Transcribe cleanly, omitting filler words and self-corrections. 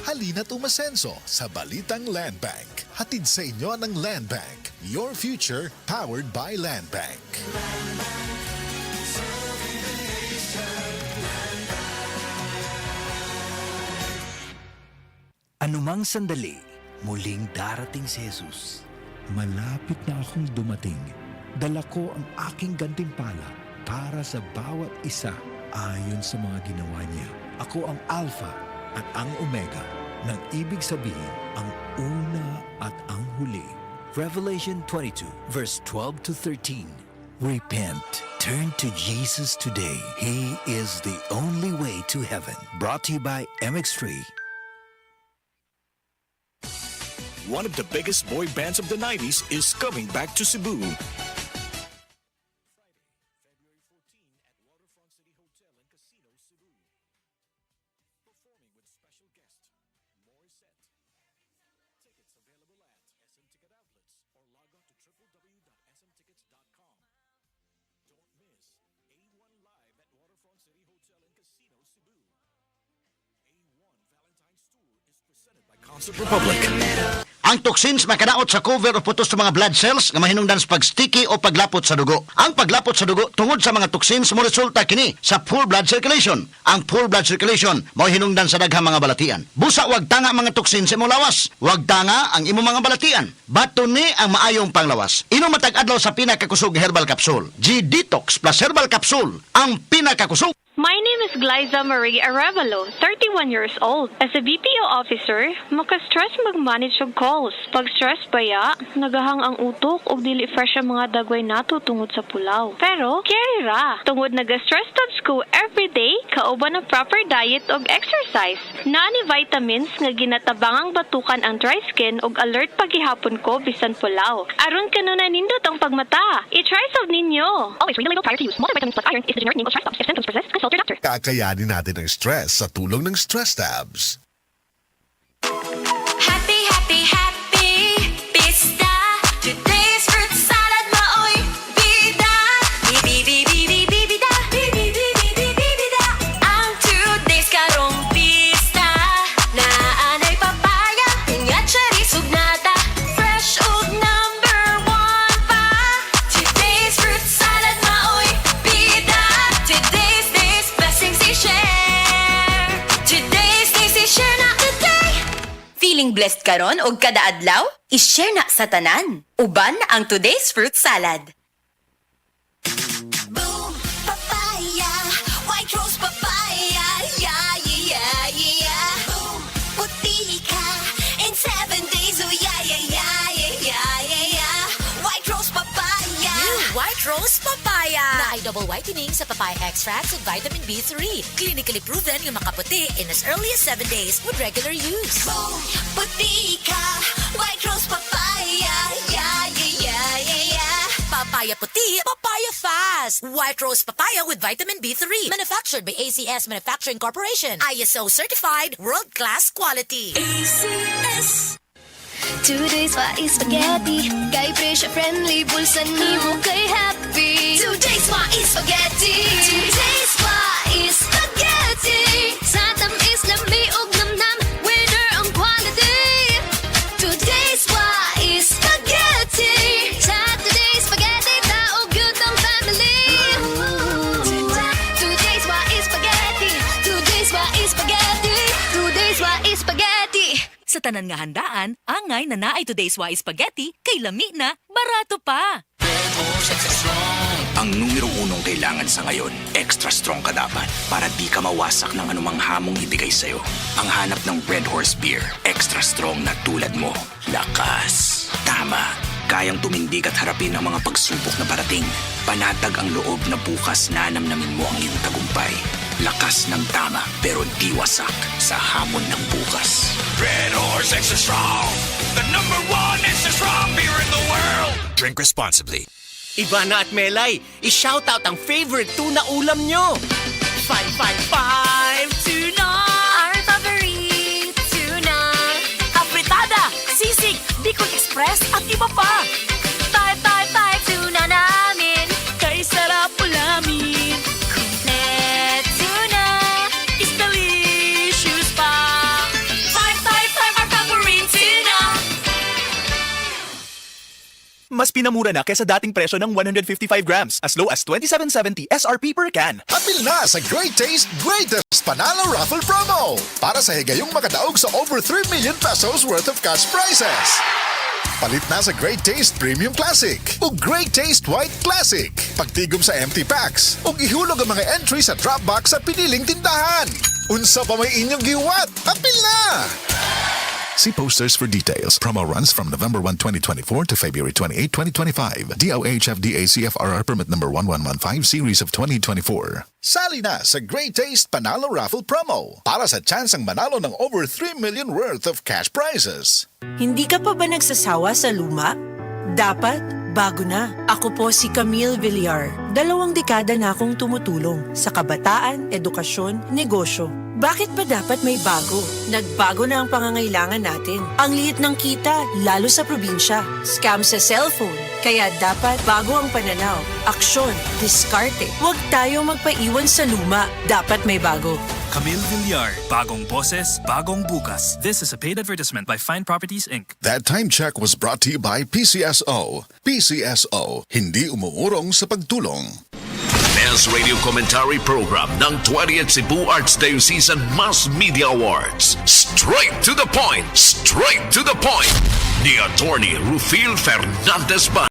Halina't umasenso sa Balitang Land Bank. Hatid sa inyo ng Land Bank. Your future powered by Land Bank. Anumang sandali, muling darating si Jesus. Malapit na akong dumating. Dala ko ang aking gantimpala para sa bawat isa ayon sa mga ginawa niya. Ako ang Alpha at ang Omega, nang ibig sabihin ang una at ang huli. Revelation 22 verse 12 to 13. Repent. Turn to Jesus today. He is the only way to heaven. Brought to you by MX3. One of the biggest boy bands of the 90s is coming back to Cebu. Republic. Ang toxins makadaot sa cover o putos sa mga blood cells nga mahinungdan sa pagsticky o paglapot sa dugo. Ang paglapot sa dugo tungod sa mga toxins mo resulta kini sa poor blood circulation. Ang poor blood circulation mao hinungdan sa daghang mga balatian. Busa wag tanga mga toxins sa imong lawas. Wag tanga ang imong mga balatian. Bato ni ang maayong panglawas. Inom matag adlaw sa pinakakusog herbal capsule. G-Detox plus herbal capsule ang pinakakusog. My name is Glyza Marie Arevalo, 31 years old. As a BPO officer, maka-stress mag-manage og calls. Pag stress baya, nagahang ang utok og dili fresh ang mga dagway nato tungod sa pulaw. Pero, carry ra. Tungod naga-stress tabs ko everyday, kauban ng proper diet og exercise. Naani vitamins nga ginatabangang batukan ang dry skin og alert paghihapon ko bisan pulaw. Aron kanuna nindot ang pagmata. I-try solve ninyo. Always read the label prior to use. Multivitamins plus iron is the generic name of stress tabs. If symptoms persist, consult your doctor. Kakayanin natin ang stress sa tulong ng Stress Tabs. Happy, happy, happy Pista. Today's fruit salad maoy bida. Bibida. Bibida. Ang today's karong pista. Naanay papaya, nga cherry sugnata. Fresh ug number 1 pa. Today's fruit salad maoy bida. Today's blessings i-share. Today's i-share na today. Feeling blessed karon og kada adlaw? I-share na sa tanan. Uban na ang today's fruit salad. Boom, papaya, white rose papaya, yeah. Boom, puti ka in 7 days, oh yeah. White rose papaya. New White Rose Papaya na ay double whitening sa papaya extracts and vitamin B3. Clinically proven yung makaputi in as early as 7 days with regular use. Boom, puti ka, white rose papaya, yeah. Papaya puti, papaya fast. White Rose Papaya with vitamin B3. Manufactured by ACS Manufacturing Corporation. ISO certified, world-class quality. ACS. Today's is spaghetti. Kay pressure friendly, bulsa nimo kay happy. Today's is spaghetti. Today's is spaghetti. Sa tamis lami og namnam, winner ang quality. Today's is spaghetti. Sa today's spaghetti, taog yun ang family. Today's is spaghetti. Today's is spaghetti. Today's is spaghetti. Sa tanan nga handaan, angay na naay Today's Wise Spaghetti, kay lami na, barato pa. Ang numero unong kailangan sa ngayon, extra strong ka dapat para di ka mawasak ng anumang hamong ibigay sa'yo. Ang hanap ng Red Horse Beer, extra strong na tulad mo. Lakas. Tama. Kayang tumindig at harapin ang mga pagsubok na parating. Panatag ang loob na bukas na namnamin mo ang iyong tagumpay. Lakas ng tama pero di wasak sa hamon ng bukas. Red Horse Extra Strong, the #1 extra strong beer in the world. Drink responsibly. Ivana at Melay, i-shoutout ang favorite tuna ulam nyo. 555 tuna. Our favorite tuna. Apritada, sisig, Bicol Express at iba pa. Tay tuna namin. Kay sarap ulamin. Complete tuna. Is delicious pa. 5 mas pinamura na kesa dating presyo ng 155 grams, as low as 27.70 SRP per can. Apil na sa Great Taste, Greatest Panalo Raffle Promo para sa higayong makadaog sa over 3 million pesos worth of cash prizes. Palit na sa Great Taste Premium Classic o Great Taste White Classic. Pagtigom sa empty packs o ihulog ang mga entry sa drop box sa piniling tindahan. Unsa pa may inyong giwat? Apil na! See posters for details. Promo runs from November 1, 2024 to February 28, 2025. DOH FDA CFRR permit number 1115 series of 2024. Sali na sa Great Taste Panalo Raffle Promo para sa chansang manalo ng over 3 million worth of cash prizes. Hindi ka pa ba nagsasawa sa luma? Dapat bago na. Ako po si Camille Villar. 2 dekada na akong tumutulong sa kabataan, edukasyon, negosyo. Bakit ba dapat may bago? Nagbago na ang pangangailangan natin. Ang liit ng kita, lalo sa probinsya. Scam sa cellphone. Kaya dapat bago ang pananaw. Aksyon, diskarte. Huwag tayo magpaiwan sa luma. Dapat may bago. Camille Villar, bagong boses, bagong bukas. This is a paid advertisement by Fine Properties Inc. That time check was brought to you by PCSO. PCSO, hindi umuurong sa pagtulong. Best Radio Commentary Program ng 20th Cebu Arts Diocesan Mass Media Awards. Straight to the point! Straight to the point! Ni Attorney Rufil Fernandez Ban.